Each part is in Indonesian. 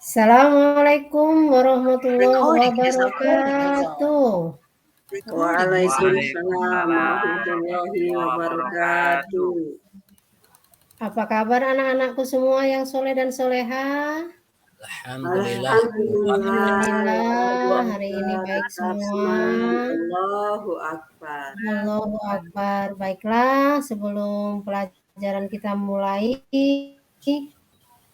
Assalamualaikum warahmatullahi wabarakatuh. Waalaikumsalam warahmatullahi wabarakatuh. Apa kabar anak-anakku semua yang soleh dan soleha? Alhamdulillah. Alhamdulillah, hari ini baik semua. Allahu Akbar. Allahu Akbar. Baiklah, sebelum pelajaran kita mulai,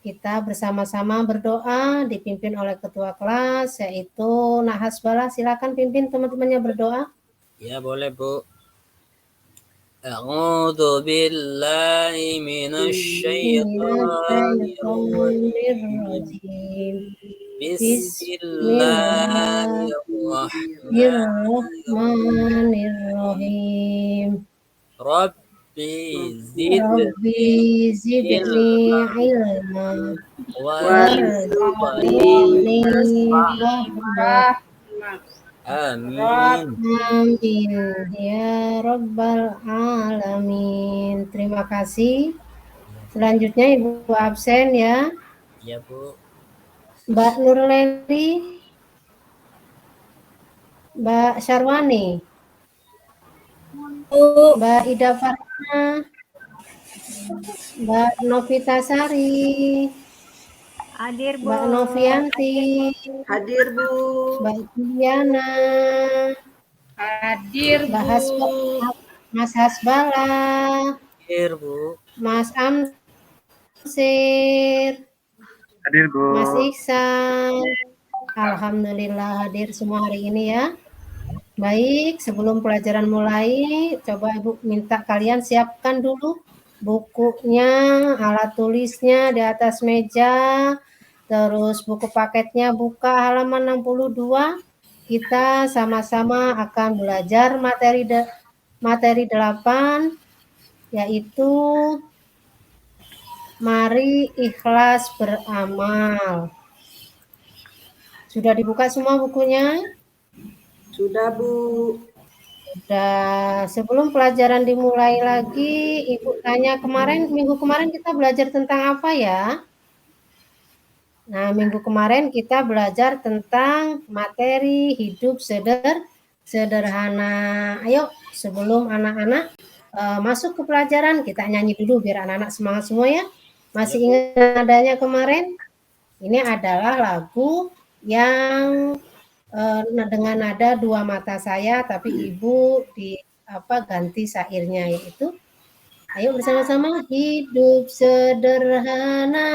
kita bersama-sama berdoa dipimpin oleh ketua kelas yaitu Nahasbala. Silakan pimpin teman-temannya berdoa. Ya boleh Bu. A'udzu billahi minasyaitonir Bismillahirrahmanirrahim. Bismillahirrahmanirrahim. Rabbi Rabbi zidni ilma warzuqni fahma. Amin. Amin ya rabbal alamin. Terima kasih. Selanjutnya Ibu absen ya. Ya Bu. Mbak Nurleli, Mbak Syarwani, Mbak Ida Farna, Mbak Novitasari, Hadir Bu. Mbak Novianti, Hadir Bu. Mbak Juliana, Hadir Mbak Bu. Mas Hasbala, Hadir Bu. Mas Amsir, Hadir Bu. Mas Iksan. Alhamdulillah hadir semua hari ini ya. Baik, sebelum pelajaran mulai, coba Ibu minta kalian siapkan dulu bukunya, alat tulisnya di atas meja, terus buku paketnya buka halaman 62. Kita sama-sama akan belajar materi 8, yaitu mari ikhlas beramal. Sudah dibuka semua bukunya? Sudah Bu. Sudah. Sebelum pelajaran dimulai lagi, Ibu tanya minggu kemarin kita belajar tentang apa ya? Nah, minggu kemarin kita belajar tentang materi hidup sederhana. Ayo, sebelum anak-anak masuk ke pelajaran, kita nyanyi dulu biar anak-anak semangat semua ya. Masih ingat nadanya kemarin? Ini adalah lagu yang dengan nada dua mata saya, tapi Ibu ganti syairnya, yaitu ayo bersama-sama. Hidup sederhana,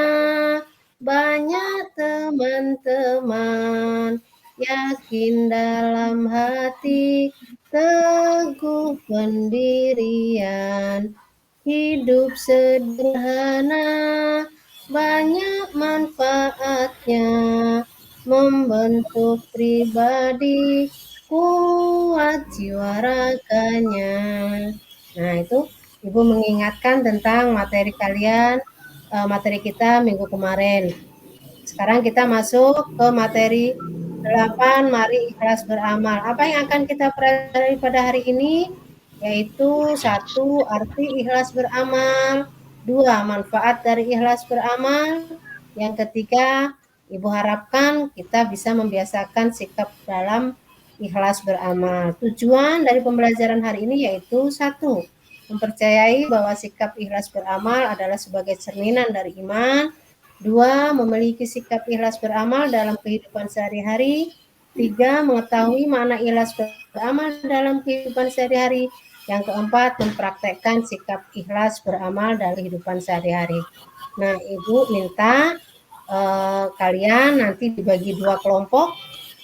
banyak teman-teman, yakin dalam hati, teguh pendirian. Hidup sederhana, banyak manfaatnya, membentuk pribadi, kuat jiwa raganya. Nah, itu Ibu mengingatkan tentang materi kita minggu kemarin. Sekarang kita masuk ke materi 8, mari ikhlas beramal. Apa yang akan kita pelajari pada hari ini? Yaitu 1, arti ikhlas beramal. 2, manfaat dari ikhlas beramal. Yang ketiga, Ibu harapkan kita bisa membiasakan sikap dalam ikhlas beramal. Tujuan dari pembelajaran hari ini yaitu 1, mempercayai bahwa sikap ikhlas beramal adalah sebagai cerminan dari iman. 2, memiliki sikap ikhlas beramal dalam kehidupan sehari-hari. 3, mengetahui makna ikhlas beramal dalam kehidupan sehari-hari. Yang keempat, mempraktekkan sikap ikhlas beramal dalam kehidupan sehari-hari. Nah, Ibu minta kalian nanti dibagi 2 kelompok.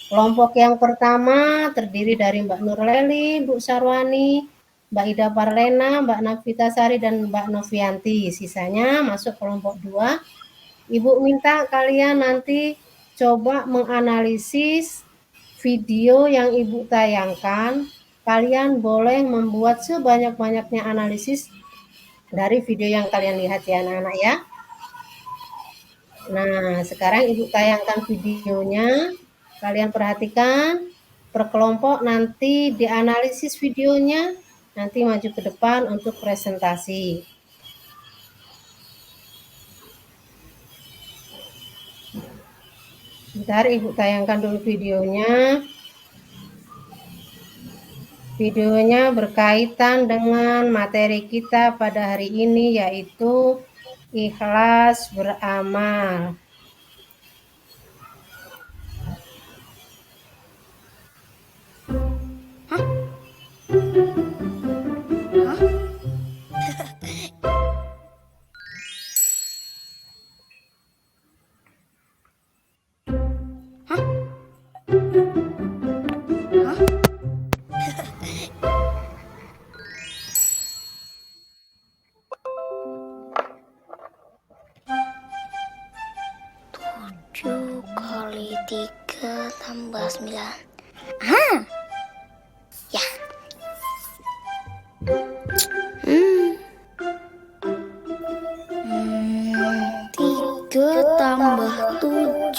Kelompok yang pertama terdiri dari Mbak Nurleli, Bu Sarwani, Mbak Ida Parlena, Mbak Navitasari, dan Mbak Novianti. Sisanya masuk kelompok 2. Ibu minta kalian nanti coba menganalisis video yang Ibu tayangkan. Kalian boleh membuat sebanyak-banyaknya analisis dari video yang kalian lihat ya anak-anak ya. Nah, sekarang Ibu tayangkan videonya. Kalian perhatikan per kelompok, nanti dianalisis videonya, nanti maju ke depan untuk presentasi. Bentar, Ibu tayangkan dulu videonya. Videonya berkaitan dengan materi kita pada hari ini, yaitu ikhlas beramal. Tujuh kali 3 tambah 9. Ya. 3 tambah 7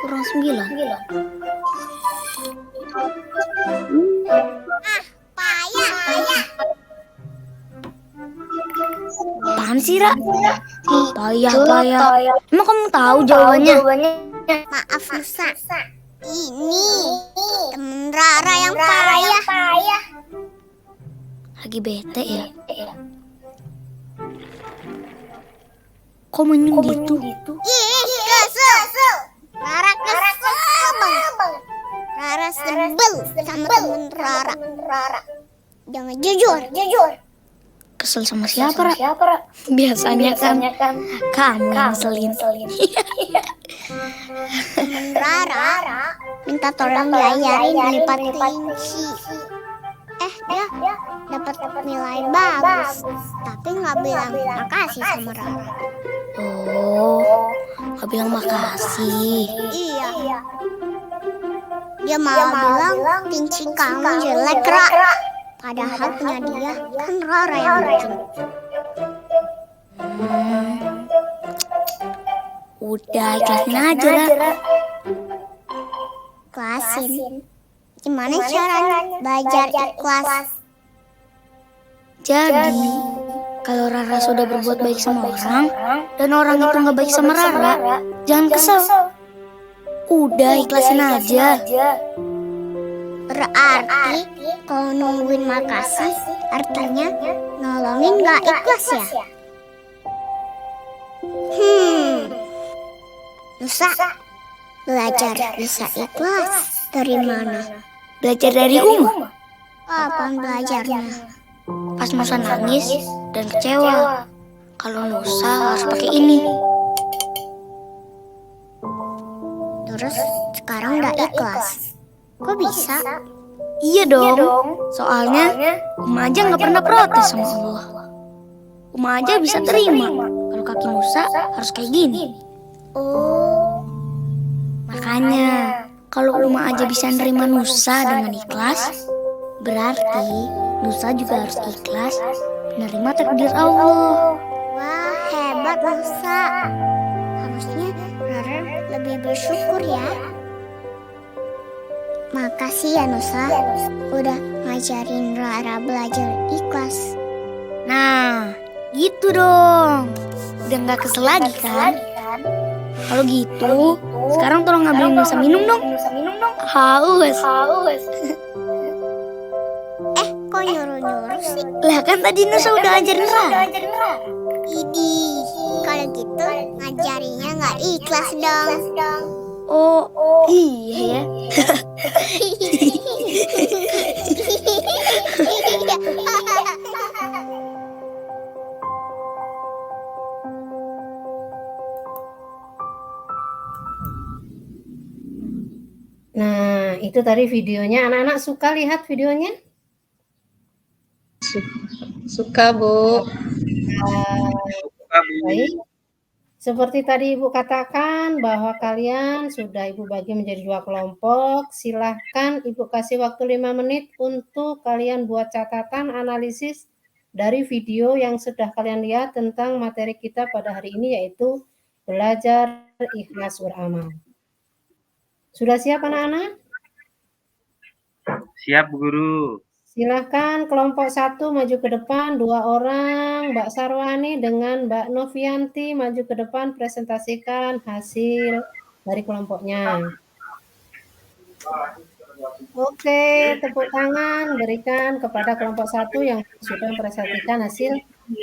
kurang 9. Apaan sih, Ra? Payah. Emang kamu tahu jawabannya? Maaf Nusa, ini temen Rara yang payah. Lagi bete ya? Kok menyung gitu? Ih, kesel. Rara kesel banget. Rara sebel sama temen Rara. Jangan jujur. Kesel sama siapa, Ra? Biasanya kan kamu yang ngeselin. Temen Rara minta tolong diajarin lipat kelinci. Dia dapat nilai bagus, tapi nggak bilang makasih sama Rara. Oh, gak bilang makasih. Iya. Dia malah bilang kelinci kamu jelek, Ra. Padahal punya dia kan Rara yang bikin. Udah, ikhlasin aja, Ra. Ikhlasin. Gimana caranya belajar ikhlas? Jadi, kalau Rara sudah berbuat baik sama orang, dan orang itu gak baik sama Rara, jangan kesel. Udah, ikhlasin aja. Berarti kalau nungguin makasih artinya nolongin gak ikhlas ya? Nusa, belajar bisa ikhlas dari mana? Belajar dari Uma. Apaan belajarnya? Pas Nusa nangis dan kecewa. Kalau Nusa harus pakai ini. Terus sekarang udah ikhlas. Kok bisa? Iya dong. Soalnya Uma aja gak pernah protes sama Allah. Uma aja bisa terima kalau kaki Nusa harus kayak gini. Oh, Makanya kalau Uma aja bisa nerima Nusa dengan ikhlas, berarti Nusa juga harus ikhlas menerima takdir Allah. wah hebat Nusa. Harusnya Rara lebih bersyukur ya. Makasih ya Nusa, udah ngajarin Rara belajar ikhlas. Nah, gitu dong. Udah gak kesel lagi kan? Kalau gitu, sekarang tolong ngambilin Nusa minum dong. Haus. Kok nyuruh-nyuruh sih? Lah kan tadi Nusa udah ajarin Rara. Idih, kalau gitu ngajarinya nggak ikhlas dong. Oh, iya ya. Nah, itu tadi videonya. Anak-anak suka lihat videonya? Suka, Bu. Baik. Seperti tadi Ibu katakan bahwa kalian sudah Ibu bagi menjadi 2 kelompok. Silahkan Ibu kasih waktu 5 menit untuk kalian buat catatan analisis dari video yang sudah kalian lihat tentang materi kita pada hari ini, yaitu belajar ikhlas beramal. Sudah siap anak-anak? Siap, Bu Guru. Silahkan kelompok 1 maju ke depan, 2 orang, Mbak Sarwani dengan Mbak Novianti maju ke depan, presentasikan hasil dari kelompoknya. Oke, tepuk tangan berikan kepada kelompok 1 yang sudah memperhatikan hasil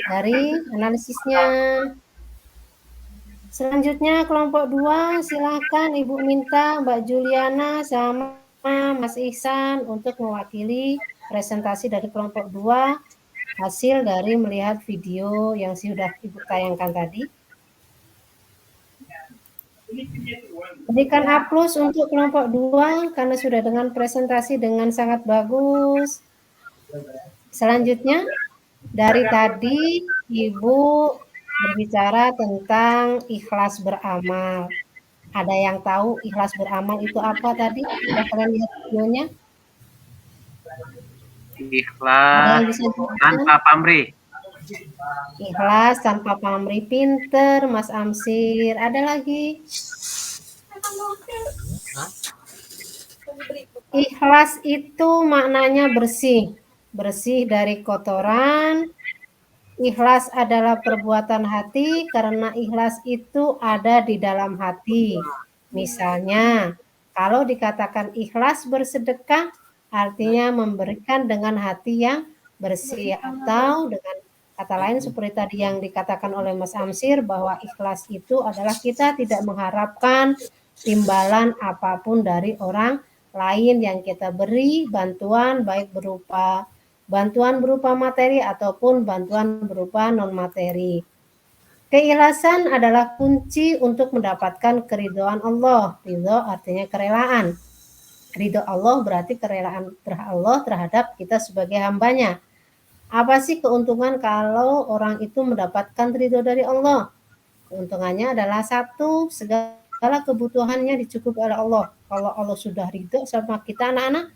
dari analisisnya. Selanjutnya kelompok 2, silakan Ibu minta Mbak Juliana sama Mas Ihsan untuk mewakili presentasi dari kelompok 2 hasil dari melihat video yang sudah Ibu tayangkan tadi. Berikan A+ untuk kelompok 2 karena sudah dengan presentasi dengan sangat bagus. Selanjutnya, dari tadi Ibu berbicara tentang ikhlas beramal. Ada yang tahu ikhlas beramal itu apa tadi? Sudah kalian lihat videonya? Ada yang Ikhlas bisa tanpa jelaskan? pamrih. Ikhlas tanpa pamrih, pinter Mas Amsir. Ada lagi? Ikhlas itu maknanya bersih. Bersih dari kotoran. Ikhlas adalah perbuatan hati karena ikhlas itu ada di dalam hati. Misalnya, kalau dikatakan ikhlas bersedekah, artinya memberikan dengan hati yang bersih. Atau dengan kata lain seperti tadi yang dikatakan oleh Mas Amsir, bahwa ikhlas itu adalah kita tidak mengharapkan timbalan apapun dari orang lain yang kita beri bantuan, baik berupa bantuan berupa materi ataupun bantuan berupa non-materi. Keikhlasan adalah kunci untuk mendapatkan keridhaan Allah. Ridho artinya kerelaan. Ridho Allah berarti kerelaan Allah terhadap kita sebagai hambanya. Apa sih keuntungan kalau orang itu mendapatkan ridho dari Allah? Keuntungannya adalah 1, segala kebutuhannya dicukupi oleh Allah. Kalau Allah sudah ridho sama kita anak-anak,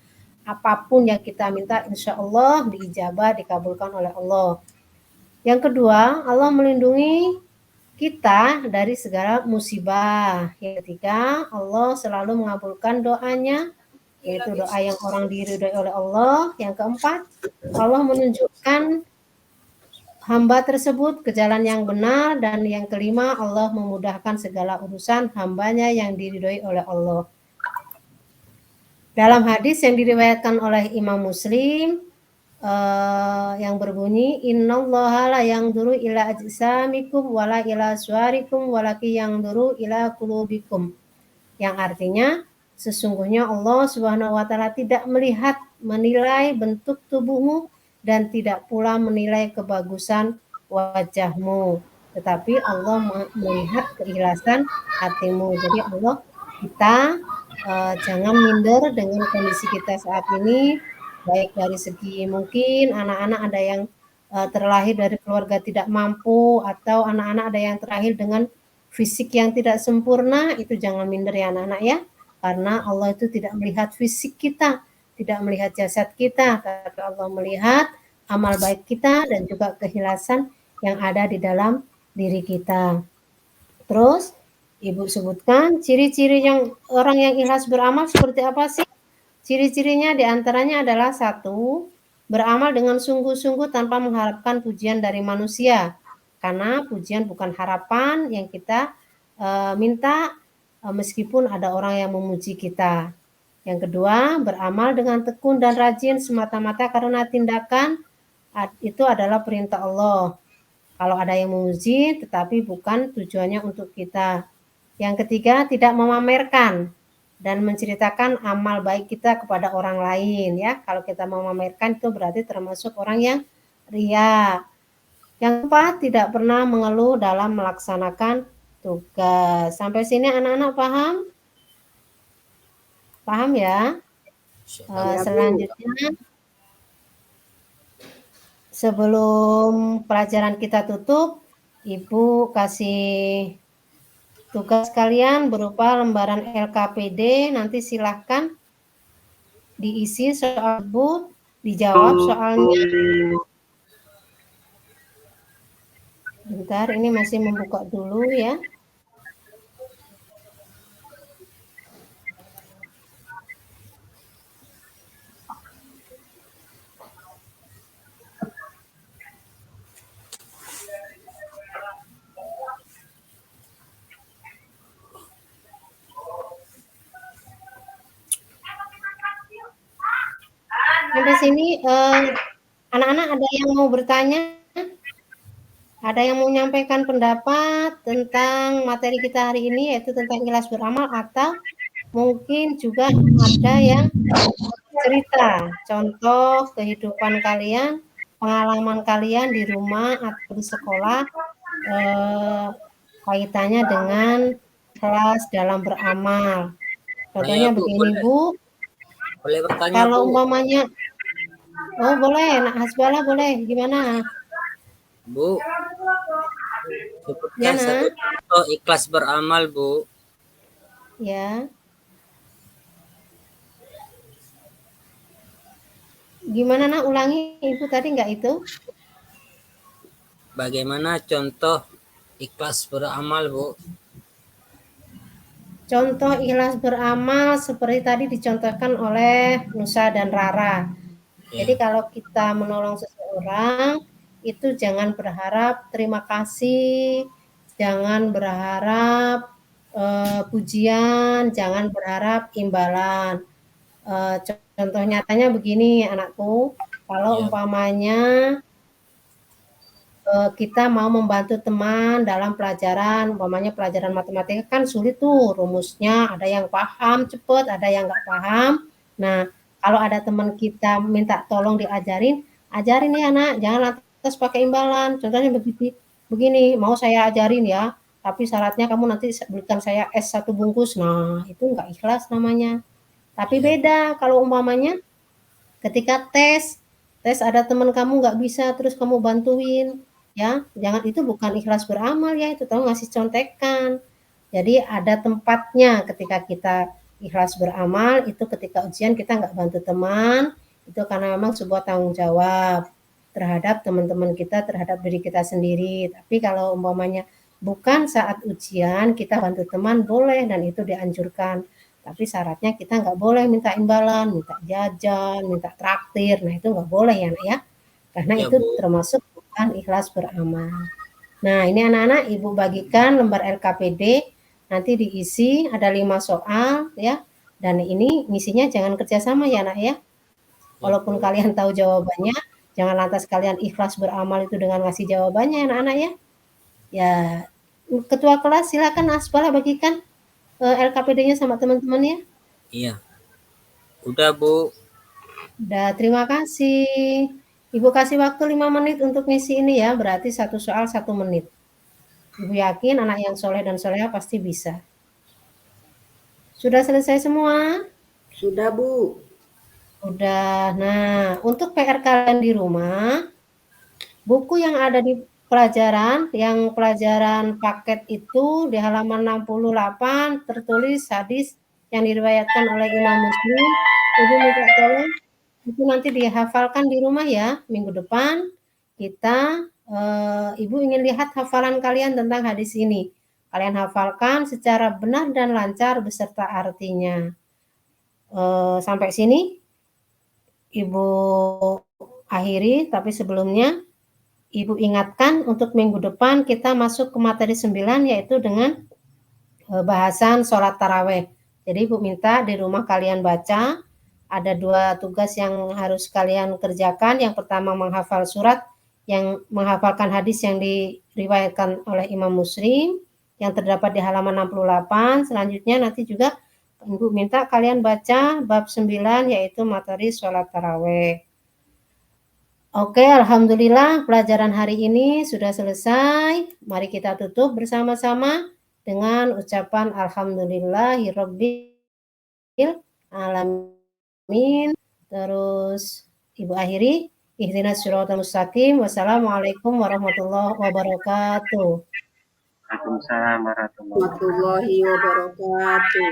apapun yang kita minta insya Allah diijabah, dikabulkan oleh Allah. Yang kedua, Allah melindungi kita dari segala musibah. Yang ketiga, Allah selalu mengabulkan doanya, yaitu doa yang orang diridhoi oleh Allah. Yang keempat, Allah menunjukkan hamba tersebut ke jalan yang benar. Dan yang kelima, Allah memudahkan segala urusan hambanya yang diridhoi oleh Allah. Dalam hadis yang diriwayatkan oleh Imam Muslim yang berbunyi, innallaha la yanzuru ila ajsamikum wala ila suwarikum walaki yanzuru ila qulubikum. Yang artinya, sesungguhnya Allah Subhanahu wa taala tidak melihat menilai bentuk tubuhmu dan tidak pula menilai kebagusan wajahmu, tetapi Allah melihat keikhlasan hatimu. Jadi Allah kita jangan minder dengan kondisi kita saat ini, baik dari segi mungkin anak-anak ada yang terlahir dari keluarga tidak mampu, atau anak-anak ada yang terlahir dengan fisik yang tidak sempurna. Itu jangan minder ya anak-anak ya, karena Allah itu tidak melihat fisik kita, tidak melihat jasad kita, tapi Allah melihat amal baik kita dan juga keikhlasan yang ada di dalam diri kita. Terus Ibu sebutkan ciri-ciri yang orang yang ikhlas beramal seperti apa sih? Ciri-cirinya diantaranya adalah 1, beramal dengan sungguh-sungguh tanpa mengharapkan pujian dari manusia. Karena pujian bukan harapan yang kita minta meskipun ada orang yang memuji kita. Yang kedua, beramal dengan tekun dan rajin semata-mata karena tindakan itu adalah perintah Allah. Kalau ada yang memuji tetapi bukan tujuannya untuk kita. Yang ketiga, tidak memamerkan dan menceritakan amal baik kita kepada orang lain ya. Kalau kita memamerkan itu berarti termasuk orang yang ria. Yang keempat, tidak pernah mengeluh dalam melaksanakan tugas. Sampai sini anak-anak paham? Paham ya? Selanjutnya, sebelum pelajaran kita tutup, Ibu kasih tugas kalian berupa lembaran LKPD, nanti silahkan diisi soal tersebut, dijawab soalnya. Bentar, ini masih membuka dulu ya. Sampai sini anak-anak ada yang mau bertanya? Ada yang mau menyampaikan pendapat tentang materi kita hari ini, yaitu tentang ikhlas beramal, atau mungkin juga ada yang cerita, contoh kehidupan kalian, pengalaman kalian di rumah atau di sekolah, kaitannya dengan ikhlas dalam beramal. Contohnya Bu, begini, boleh. Bu, Boleh bertanya, kalau Bu? umpamanya, oh boleh, Nak Hasbala boleh, gimana? Bu, Ya, sebutkan satu Nak? contoh ikhlas beramal, Bu. Ya. Gimana, Nak? Ulangi, Ibu tadi nggak itu? Bagaimana contoh ikhlas beramal, Bu? Contoh ikhlas beramal seperti tadi dicontohkan oleh Nusa dan Rara. Jadi kalau kita menolong seseorang, itu jangan berharap terima kasih, jangan berharap pujian, jangan berharap imbalan. Contoh nyatanya begini, anakku, kalau umpamanya kita mau membantu teman dalam pelajaran, umpamanya pelajaran matematika kan sulit tuh rumusnya, ada yang paham cepet, ada yang nggak paham. Nah, kalau ada teman kita minta tolong diajarin, ajarin ya nak, jangan lantas pakai imbalan. Contohnya begini, mau saya ajarin ya, tapi syaratnya kamu nanti belikan saya es 1 bungkus. Nah, itu nggak ikhlas namanya. Tapi beda kalau umpamanya ketika tes ada teman kamu nggak bisa, terus kamu bantuin, ya, jangan, itu bukan ikhlas beramal ya, itu tahu ngasih contekan. Jadi ada tempatnya ketika kita ikhlas beramal, itu ketika ujian kita nggak bantu teman, itu karena memang sebuah tanggung jawab terhadap teman-teman kita, terhadap diri kita sendiri. Tapi kalau umpamanya bukan saat ujian, kita bantu teman boleh dan itu dianjurkan. Tapi syaratnya kita nggak boleh minta imbalan, minta jajan, minta traktir. Nah itu nggak boleh ya, Nak ya. Karena Ya, itu Bu. termasuk bukan ikhlas beramal. Nah ini anak-anak Ibu bagikan lembar LKPD, nanti diisi ada 5 soal ya. Dan ini misinya jangan kerjasama ya Nak ya. Walaupun kalian tahu jawabannya, jangan lantas kalian ikhlas beramal itu dengan ngasih jawabannya anak-anak ya. Ya, ketua kelas silakan Asbala bagikan LKPD-nya sama teman-teman ya. Iya. Udah, Bu. Udah, terima kasih. Ibu kasih waktu 5 menit untuk ngisi ini ya, berarti 1 soal 1 menit. Ibu yakin anak yang soleh dan soleha pasti bisa. Sudah selesai semua? Sudah, Bu. Udah. Nah, untuk PR kalian di rumah, buku yang ada di pelajaran, yang pelajaran paket itu di halaman 68 tertulis hadis yang diriwayatkan oleh Imam Muslim. Ibu minta tolong itu nanti dihafalkan di rumah ya. Minggu depan kita Ibu ingin lihat hafalan kalian tentang hadis ini. Kalian hafalkan secara benar dan lancar beserta artinya. Sampai sini Ibu akhiri, tapi sebelumnya Ibu ingatkan untuk minggu depan kita masuk ke materi 9 yaitu dengan bahasan sholat taraweh. Jadi Ibu minta di rumah kalian baca, ada 2 tugas yang harus kalian kerjakan. Yang pertama menghafal surat, yang menghafalkan hadis yang diriwayatkan oleh Imam Muslim yang terdapat di halaman 68. Selanjutnya nanti juga Ibu minta kalian baca bab 9 yaitu materi sholat taraweh. Oke, alhamdulillah pelajaran hari ini sudah selesai. Mari kita tutup bersama-sama dengan ucapan alhamdulillahirabbil alamin. Terus Ibu akhiri, ihdinas siratal mustaqim. Wassalamualaikum warahmatullahi wabarakatuh. Waalaikumsalam warahmatullahi wabarakatuh.